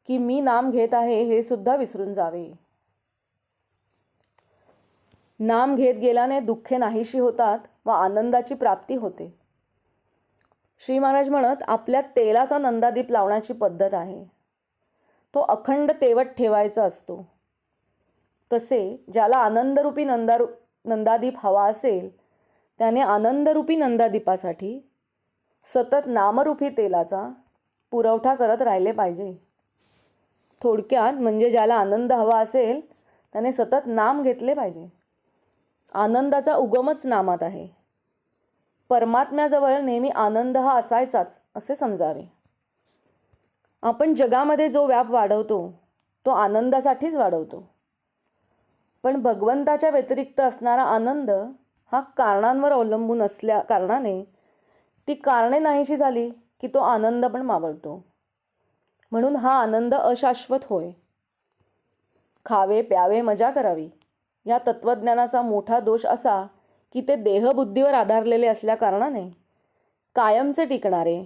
Speaker 1: की मी नाम घेत आहे हे सुद्धा विसरून जावे. नाम घेत गेल्याने दुःखे नाहीशी होतात व आनंदाची प्राप्ती होते. श्री महाराज म्हणत आपल्या तेलाचा नंदादीप लावण्याची पद्धत आहे. तो अखंड तेवत ठेवायचा असतो. तसे ज्याला आनंदरूपी नंदादीप हवा असेल त्याने आनंदरूपी नंदादीपासाठी सतत नामरूपी तेलाचा पुरवठा करत राहिले पाहिजे. थोडक्यात म्हणजे ज्याला आनंद हवा असेल त्याने सतत नाम घेतले पाहिजे. आनंदाचा उगमच नामात आहे. परमात्म्याजवळ नेहमी आनंद हा असायचाच असे समजावे. आपण जगामध्ये जो व्याप वाढवतो तो आनंदासाठीच वाढवतो. पण भगवंताच्या व्यतिरिक्त असणारा आनंद हा कारणांवर अवलंबून असल्या कारणाने ती कारणे नाहीशी झाली की तो आनंद पण मावळतो. म्हणून हा आनंद अशाश्वत होय. खावे प्यावे मजा करावी या तत्त्वज्ञानाचा मोठा दोष असा की ते देहबुद्धीवर आधारलेले असल्या कारणाने कायमचे टिकणारे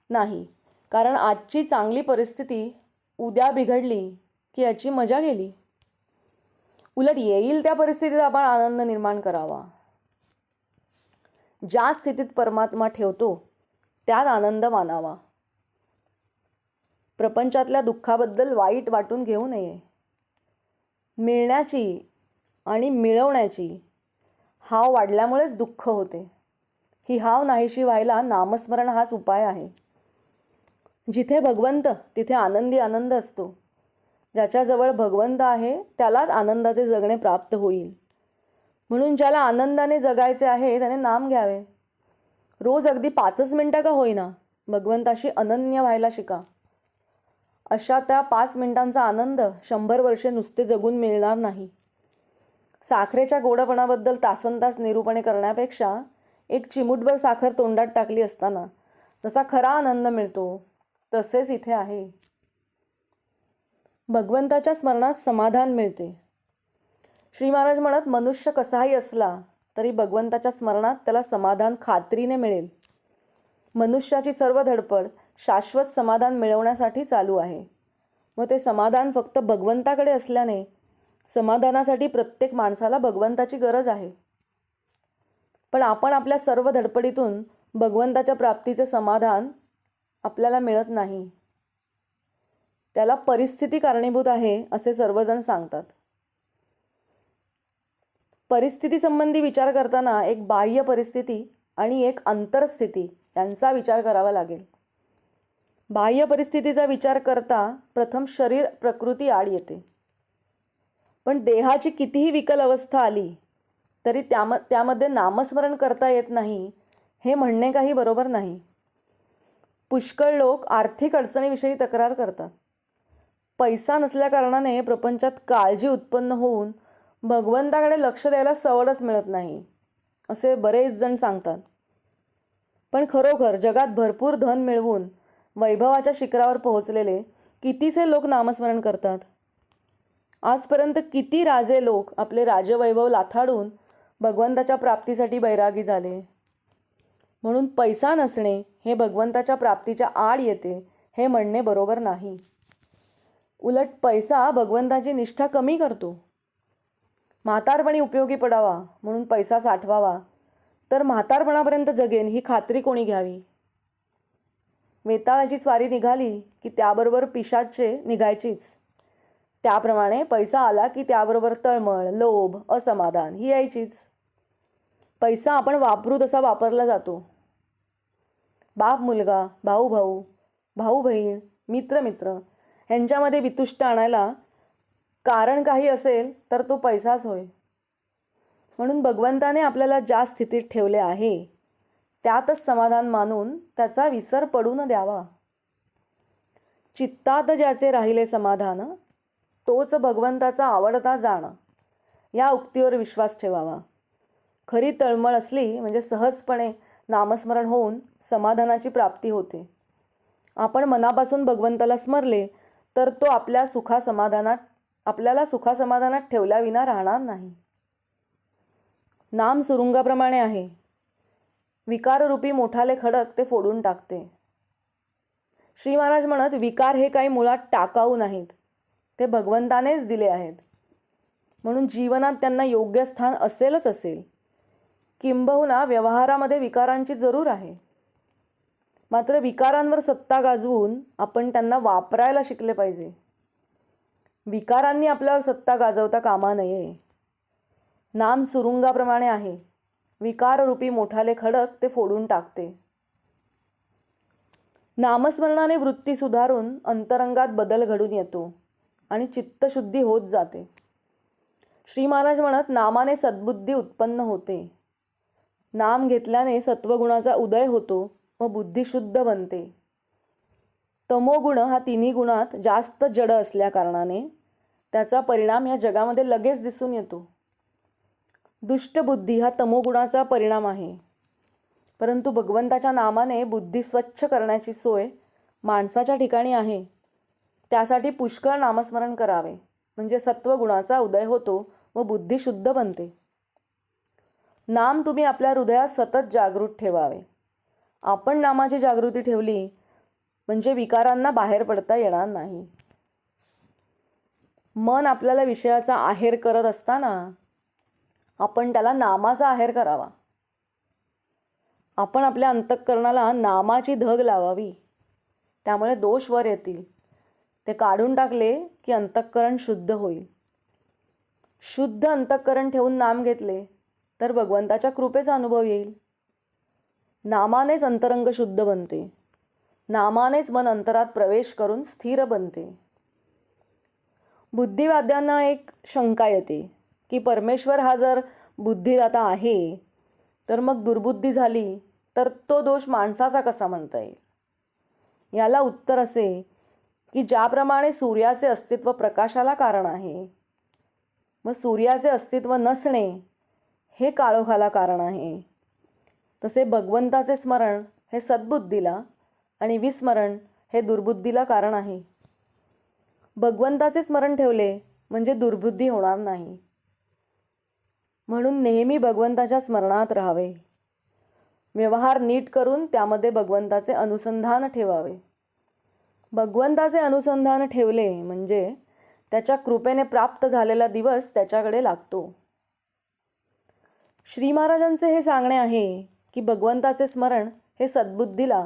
Speaker 1: नाही. कारण आजची चांगली परिस्थिती उद्या बिघडली की याची मजा गेली. उलट येईल त्या परिस्थितीत आपण आनंद निर्माण करावा. ज्या स्थितीत परमात्मा ठेवतो त्यात आनंद मानावा. प्रपंचातल्या दुःखाबद्दल वाईट वाटून घेऊ नये. मिळण्याची आणि मिळवण्याची हाव वाढल्यामुळेच दुःख होते. ही हाव नाहीशी व्हायला नामस्मरण हाच उपाय आहे. जिथे भगवंत तिथे आनंदी आनंद असतो. ज्याच्याजवळ भगवंत आहे त्यालाच आनंदाचे जगणे प्राप्त होईल. म्हणून ज्याला आनंदाने जगायचे आहे त्याने नाम घ्यावे. रोज अगदी 5 मिनिटं का होईना भगवंताशी अनन्य व्हायला शिका. अशा त्या 5 मिनिटांचा आनंद 100 वर्षे नुसते जगून मिळणार नाही. साखरेच्या गोडपणाबद्दल तासनतास निरूपणे करण्यापेक्षा एक चिमूटभर साखर तोंडात टाकली असताना जसा खरा आनंद मिळतो तसेच इथे आहे. भगवंताच्या स्मरणात समाधान मिळते. श्री महाराज म्हणत, मनुष्य कसाही असला तरी भगवंताच्या स्मरणात त्याला समाधान खात्रीने मिळेल. मनुष्याची सर्व धडपड शाश्वत समाधान मिळवण्यासाठी चालू आहे व ते समाधान फक्त भगवंताकडे असल्याने समाधानासाठी प्रत्येक माणसाला भगवंताची गरज आहे. पण आपण आपल्या सर्व धडपडीतून भगवंताच्या प्राप्तीचे समाधान आपल्याला मिळत नाही. त्याला परिस्थिती कारणीभूत आहे असे सर्वजण सांगतात. परिस्थितीसंबंधी विचार करताना एक बाह्य परिस्थिती आणि एक अंतरस्थिती यांचा विचार करावा लागेल. बाह्य परिस्थितीचा विचार करता प्रथम शरीर प्रकृती आड येते. पण देहाची कितीही विकल अवस्था आली तरी त्यामध्ये नामस्मरण करता येत नाही हे म्हणणे काही बरोबर नाही. पुष्कळ लोक आर्थिक अडचणीविषयी तक्रार करतात. पैसा नसल्याकारणाने प्रपंचात काळजी उत्पन्न होऊन भगवंताकडे लक्ष द्यायला सवडच मिळत नाही असे बरेच जण सांगतात. पण खरोखर जगात भरपूर धन मिळवून वैभवाच्या शिखरावर पोहोचलेले कितीसे लोक नामस्मरण करतात. आजपर्यंत किती राजे लोक आपले राजवैभव लाथाडून भगवंताच्या प्राप्तीसाठी बैरागी झाले. म्हणून पैसा नसणे हे भगवंताच्या प्राप्तीच्या आड येते हे म्हणणे बरोबर नाही. उलट पैसा भगवंताची निष्ठा कमी करतो. म्हातारपणी उपयोगी पडावा म्हणून पैसा साठवावा तर म्हातारपणापर्यंत जगेन ही खात्री कोणी घ्यावी. वेताळाची स्वारी निघाली की त्याबरोबर पिशाचे निघायचीच. त्याप्रमाणे पैसा आला की त्याबरोबर तळमळ, लोभ, असमाधान ही यायचीच. पैसा आपण वापरू तसा वापरला जातो. बाप मुलगा, भाऊ भाऊ, भाऊ बहीण, मित्र मित्र ह्यांच्यामध्ये वितुष्ट आणायला कारण काही असेल तर तो पैसाच होय. म्हणून भगवंताने आपल्याला ज्या स्थितीत ठेवले आहे त्यातच समाधान मानून त्याचा विसर पडू न द्यावा. चित्तात ज्याचे राहिले समाधान तोच भगवंताचा आवडता जाण या उक्तीवर विश्वास ठेवावा. खरी तळमळ असली म्हणजे सहजपणे नामस्मरण होऊन समाधानाची प्राप्ती होते. आपण मनापासून भगवंताला स्मरले तर तो आपल्याला सुखासमाधानात ठेवल्याविना राहणार नाही. नाम सुरुंगाप्रमाणे आहे. विकाररूपी मोठाले खडक ते फोडून टाकते. श्री महाराज म्हणत, विकार हे काही मुळात टाकाऊ नाहीत, ते भगवंतानेच दिले आहेत. म्हणून जीवनात त्यांना योग्य स्थान असेलच असेल. किंबहुना व्यवहारामध्ये विकारांची जरूर आहे. मात्र विकारांवर सत्ता गाजवून आपण त्यांना वापरायला शिकले पाहिजे. विकारांनी आपल्यावर सत्ता गाजवता कामा नये. नाम सुरुंगाप्रमाणे आहे. विकाररूपी मोठाले खडक ते फोडून टाकते. नामस्मरणाने वृत्ती सुधारून अंतरंगात बदल घडून येतो आणि चित्तशुद्धी होत जाते. श्री महाराज म्हणत, नामाने सद्बुद्धी उत्पन्न होते. नाम घेतल्याने सत्वगुणाचा उदय होतो व बुद्धी शुद्ध बनते. तमोगुण हा तिन्ही गुणात जास्त जड असल्याकारणाने त्याचा परिणाम या जगामध्ये लगेच दिसून येतो. दुष्टबुद्धी हा तमोगुणाचा परिणाम आहे. परंतु भगवंताच्या नामाने बुद्धी स्वच्छ करण्याची सोय माणसाच्या ठिकाणी आहे. त्यासाठी पुष्कळ नामस्मरण करावे म्हणजे सत्वगुणाचा उदय होतो व बुद्धी शुद्ध बनते. नाम तुम्ही आपल्या हृदयात सतत जागृत ठेवावे. आपण नामाची जागृती ठेवली म्हणजे विकारांना बाहेर पडता येणार नाही. मन आपल्याला विषयाचा आहेर करत असताना आपण त्याला नामाचा आहेर करावा. आपण आपल्या अंतःकरणाला नामाची धग लावावी. त्यामुळे दोष वर येतील. ते काढून टाकले की अंतःकरण शुद्ध होईल. शुद्ध अंतःकरण ठेवून नाम घेतले तर भगवंताच्या कृपेचा अनुभव येईल. नामानेच अंतरंग शुद्ध बनते. नामानेच मन अंतरात प्रवेश करून स्थिर बनते. बुद्धिवाद्यांना एक शंका येते की परमेश्वर हा जर बुद्धिदाता आहे, तर मग दुर्बुद्धी झाली तर तो दोष माणसाचा कसा म्हणता येईल? याला उत्तर असे की ज्याप्रमाणे सूर्याचे अस्तित्व प्रकाशाला कारण आहे, मग सूर्याचे अस्तित्व नसणे हे काळोखाला कारण आहे, तसे भगवंताचे स्मरण हे सद्बुद्धीला आणि विस्मरण हे दुर्बुद्धीला कारण आहे. भगवंताचे स्मरण ठेवले म्हणजे दुर्बुद्धी होणार नाही. म्हणून नेहमी भगवंताच्या स्मरणात राहावे. व्यवहार नीट करून त्यामध्ये भगवंताचे अनुसंधान ठेवावे. भगवंताचे अनुसंधान ठेवले म्हणजे त्याच्या कृपेने प्राप्त झालेला दिवस त्याच्याकडे लागतो. श्री महाराजांचे हे सांगणे आहे की भगवंताचे स्मरण हे सद्बुद्धीला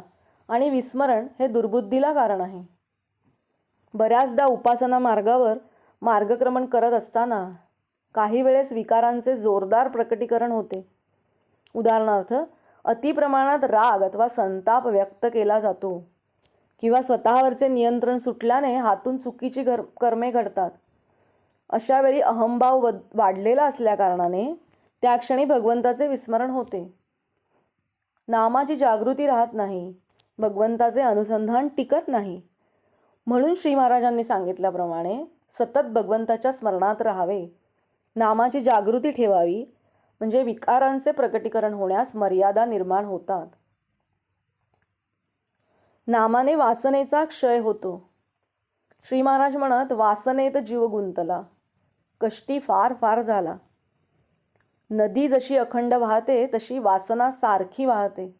Speaker 1: आणि विस्मरण हे दुर्बुद्धीला कारण आहे. बऱ्याचदा उपासना मार्गावर मार्गक्रमण करत असताना काही वेळेस विकारांचे जोरदार प्रकटीकरण होते. उदाहरणार्थ, अतिप्रमाणात राग अथवा संताप व्यक्त केला जातो किंवा स्वतःवरचे नियंत्रण सुटल्याने हातून चुकीची कर्मे घडतात. अशा वेळी अहंभाव वाढलेला असल्याकारणाने त्या क्षणी भगवंताचे विस्मरण होते. नामाची जागृती राहत नाही, भगवंताचे अनुसंधान टिकत नाही. म्हणून श्री महाराजांनी सांगितल्याप्रमाणे सतत भगवंताच्या स्मरणात राहावे, नामाची जागृती ठेवावी, म्हणजे विकारांचे प्रकटीकरण होण्यास मर्यादा निर्माण होतात. नामाने वासनेचा क्षय होतो. श्री महाराज म्हणत, वासनेत जीव गुंतला, कष्टी फार फार झाला. नदी जशी अखंड वाहते तशी वासना सारखी वाहते.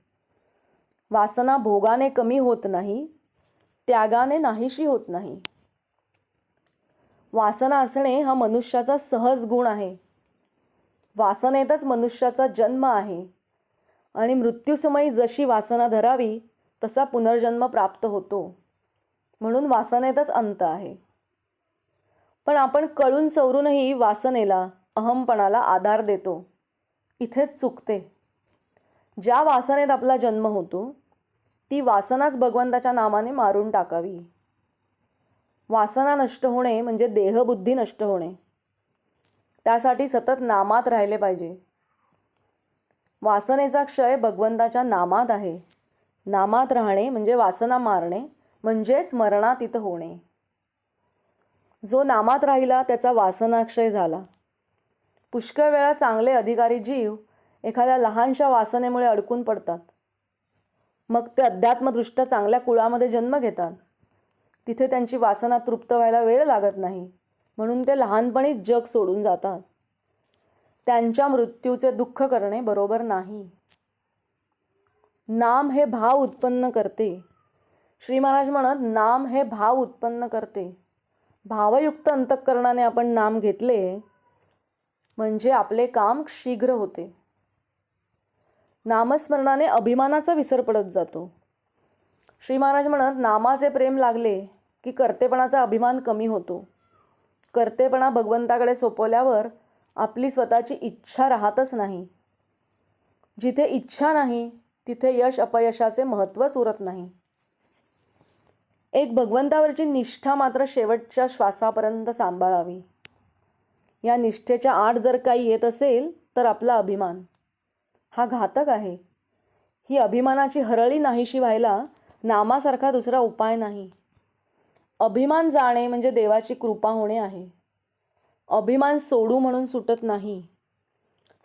Speaker 1: वासना भोगाने कमी होत नाही, त्यागाने नाहीशी होत नाही. वासना असणे हा मनुष्याचा सहज गुण आहे. वासनेतच मनुष्याचा जन्म आहे आणि मृत्यूसमयी जशी वासना धरावी तसा पुनर्जन्म प्राप्त होतो. म्हणून वासनेतच अंत आहे. पण आपण कळून सवरूनही वासनेला, अहमपणाला आधार देतो. इथेच चुकते. ज्या वासनेत आपला जन्म होतो ती वासनाच भगवंताच्या नामाने मारून टाकावी. वासना नष्ट होणे म्हणजे देहबुद्धी नष्ट होणे. त्यासाठी सतत नामात राहिले पाहिजे. वासनेचा क्षय भगवंताच्या नामात आहे. नामात राहणे म्हणजे वासना मारणे, म्हणजेच मरणातीत होणे. जो नामात राहिला त्याचा वासनाक्षय झाला. पुष्कळ वेळा चांगले अधिकारी जीव एखाद्या लहानशा वासनेमुळे अडकून पडतात. मग ते अध्यात्मदृष्ट्या चांगल्या कुळामध्ये जन्म घेतात. तिथे त्यांची वासना तृप्त व्हायला वेळ लागत नाही, म्हणून ते लहानपणीच जग सोडून जातात. त्यांच्या मृत्यूचे दुःख करणे बरोबर नाही. नाम हे भाव उत्पन्न करते. श्री महाराज म्हणत, नाम हे भाव उत्पन्न करते. भावयुक्त अंतःकरणाने आपण नाम घेतले म्हणजे आपले काम शीघ्र होते. नामस्मरणाने अभिमानाचा विसर पडत जातो. श्री महाराज म्हणत, नामाचे प्रेम लागले की कर्तेपणाचा अभिमान कमी होतो. कर्तेपणा भगवंताकडे सोपवल्यावर आपली स्वतःची इच्छा राहतच नाही. जिथे इच्छा नाही तिथे यश अपयशाचे महत्त्वच उरत नाही. एक भगवंतावरची निष्ठा मात्र शेवटच्या श्वासापर्यंत सांभाळावी. या निष्ठेच्या आड जर काही येत असेल तर आपला अभिमान हा घातक आहे. ही अभिमानाची हरळी नाहीशी व्हायला नामासारखा दुसरा उपाय नाही. अभिमान जाणे म्हणजे देवाची कृपा होणे आहे. अभिमान सोडू म्हणून सुटत नाही.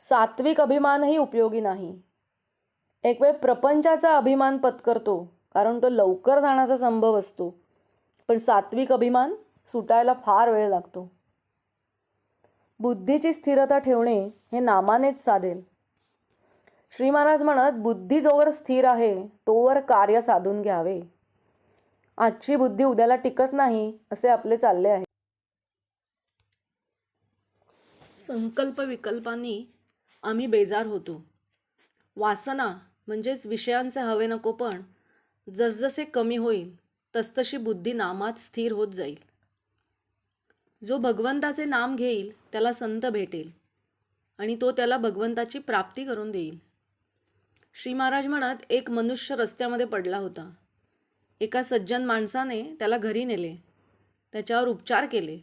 Speaker 1: सात्विक अभिमानही उपयोगी नाही. एक वेळ प्रपंचाचा अभिमान पत्करतो, कारण तो लवकर जाण्याचा संभव असतो. पण सात्विक अभिमान सुटायला फार वेळ लागतो. बुद्धीची स्थिरता ठेवणे हे नामानेच साधेल. श्री महाराज म्हणत, बुद्धी जोवर स्थिर आहे तोवर कार्य साधून घ्यावे. आजची बुद्धी उद्याला टिकत नाही असे आपले चालले आहे. संकल्प विकल्पांनी आम्ही बेजार होतो. वासना म्हणजेच विषयांचे हवे नकोपण जसजसे कमी होईल तसतशी बुद्धी नामात स्थिर होत जाईल. जो भगवंताचे नाम घेईल त्याला संत भेटेल आणि तो त्याला भगवंताची प्राप्ती करून देईल. श्री महाराज म्हणत, एक मनुष्य रस्त्यामध्ये पडला होता. एका सज्जन माणसाने त्याला घरी नेले, त्याच्यावर उपचार केले.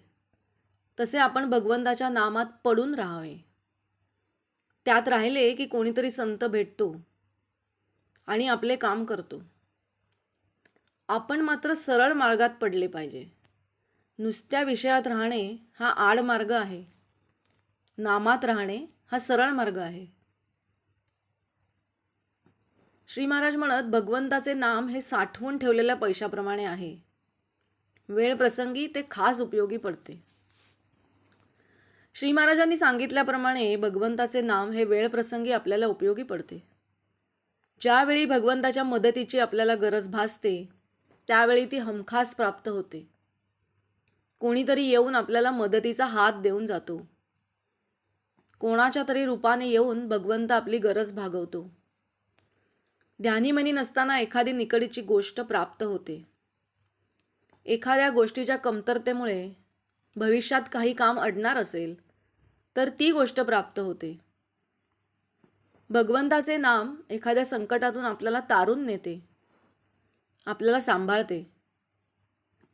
Speaker 1: तसे आपण भगवंताच्या नामात पडून राहावे. त्यात राहिले की कोणीतरी संत भेटतो आणि आपले काम करतो. आपण मात्र सरळ मार्गात पडले पाहिजे. नुसत्या विषयात राहणे हा आडमार्ग आहे. नामात राहणे हा सरळ मार्ग आहे. श्री महाराज म्हणत, भगवंताचे नाम हे साठवून ठेवलेल्या पैशाप्रमाणे आहे. वेळ प्रसंगी ते खास उपयोगी पडते. श्री महाराजांनी सांगितल्याप्रमाणे भगवंताचे नाम हे वेळ प्रसंगी आपल्याला उपयोगी पडते. ज्यावेळी भगवंताच्या मदतीची आपल्याला गरज भासते त्यावेळी ती हमखास प्राप्त होते. कोणीतरी येऊन आपल्याला मदतीचा हात देऊन जातो. कोणाच्या तरी रूपाने येऊन भगवंत आपली गरज भागवतो. ध्यानीमनी नसताना एखादी निकडीची गोष्ट प्राप्त होते. एखाद्या गोष्टीच्या कमतरतेमुळे भविष्यात काही काम अडणार असेल तर ती गोष्ट प्राप्त होते. भगवंताचे नाम एखाद्या संकटातून आपल्याला तारून नेते, आपल्याला सांभाळते.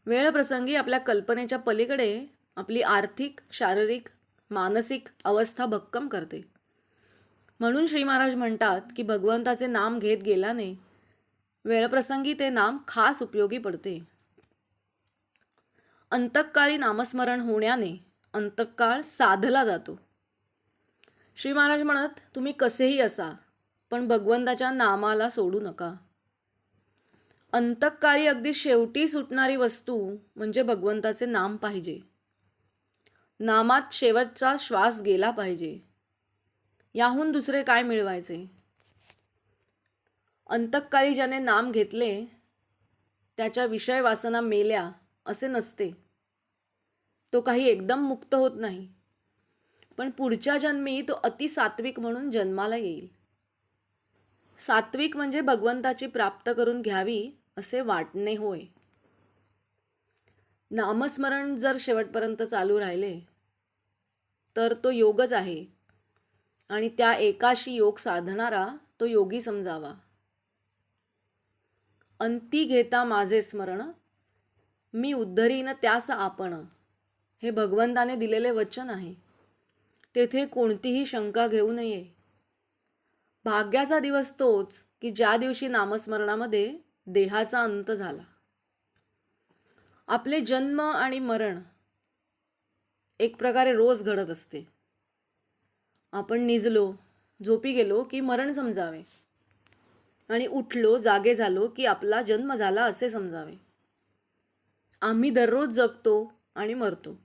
Speaker 1: वेळ प्रसंगी आपल्या कल्पनेच्या पलीकडे आपली आर्थिक, शारीरिक, मानसिक अवस्था भक्कम करते. म्हणून श्री महाराज म्हणतात की भगवंताचे नाम घेत गेल्याने वेळप्रसंगी ते नाम खास उपयोगी पडते. अंतकाळी नामस्मरण होण्याने अंतकाळ साधला जातो. श्री महाराज म्हणत, तुम्ही कसेही असा पण भगवंताच्या नामाला सोडू नका. अंतकाळी अगदी शेवटी सुटणारी वस्तू म्हणजे भगवंताचे नाम पाहिजे. नामात शेवटचा श्वास गेला पाहिजे. याहून दुसरे काय मिळवायचे? अंतकाळी ज्याने नाम घेतले त्याच्या विषय वासना मेल्या असे नसते. तो काही एकदम मुक्त होत नाही, पण पुढच्या जन्मी तो अतिसात्विक म्हणून जन्माला येईल. सात्विक म्हणजे भगवंताची प्राप्त करून घ्यावी असे वाटणे होय. नामस्मरण जर शेवटपर्यंत चालू राहिले तर तो योगच आहे आणि त्या एकाशी योग साधणारा तो योगी समजावा. अंती घेता माझे स्मरण, मी उद्धरीन त्यास आपण, हे भगवंताने दिलेले वचन आहे. तेथे कोणतीही शंका घेऊ नये. भाग्याचा दिवस तोच की ज्या दिवशी नामस्मरणामध्ये देहाचा अंत झाला. आपले जन्म आणि मरण एक प्रकारे रोज घडत असते. आपण निजलो, झोपी गेलो की मरण समजावे आणि उठलो, जागे झालो की आपला जन्म झाला असे समजावे. आम्ही दररोज जगतो आणि मरतो.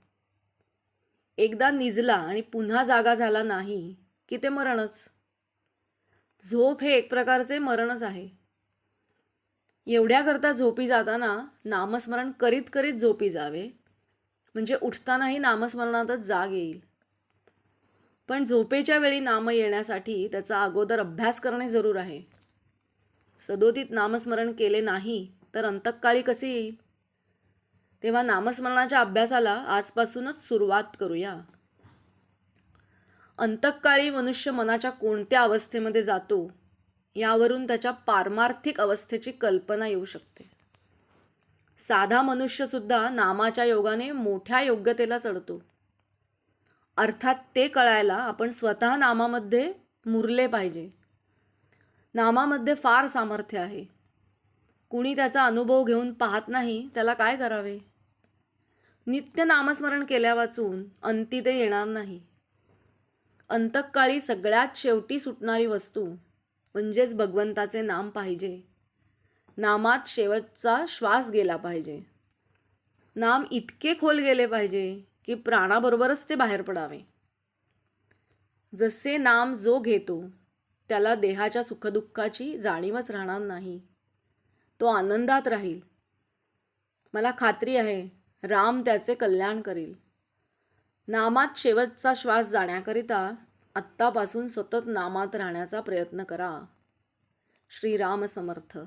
Speaker 1: एकदा निजला आणि पुन्हा जागा झाला नाही की ते मरणच. झोप हे एक प्रकारचे मरणच आहे. एवढ्याकरता झोपी जाताना नामस्मरण करीत करीत झोपी जावे, म्हणजे उठतानाही नामस्मरणातच जाग येईल. पण झोपेच्या वेळी नाम येण्यासाठी त्याचा अगोदर अभ्यास करणे जरूर आहे. सदोदित नामस्मरण केले नाही तर अंतकाळी कसे येईल? तेव्हा नामस्मरणाच्या अभ्यासाला आजपासूनच सुरुवात करूया. अंतकाळी मनुष्य मनाच्या कोणत्या अवस्थेमध्ये जातो यावरून त्याच्या पारमार्थिक अवस्थेची कल्पना येऊ शकते. साधा मनुष्यसुद्धा नामाच्या योगाने मोठ्या योग्यतेला चढतो. अर्थात ते कळायला आपण स्वतः नामामध्ये मुरले पाहिजे. नामामध्ये फार सामर्थ्य आहे. कुणी त्याचा अनुभव घेऊन पाहत नाही त्याला काय करावे? नित्य नामस्मरण केल्या वाचून अंती ते येणार नाही. अंतकाळी सगळ्यात शेवटी सुटणारी वस्तू म्हणजेच भगवंताचे नाम पाहिजे. नामात शेवटचा श्वास गेला पाहिजे. नाम इतके खोल गेले पाहिजे की प्राणाबरोबरच ते बाहेर पडावे. जसे नाम जो घेतो त्याला देहाच्या सुखदुःखाची जाणीवच राहणार नाही. तो आनंदात राहील. मला खात्री आहे राम त्याचे कल्याण करील. नामात शेवटचा श्वास जाण्याकरिता आत्तापासून सतत नामात राहण्याचा प्रयत्न करा. श्रीराम समर्थ.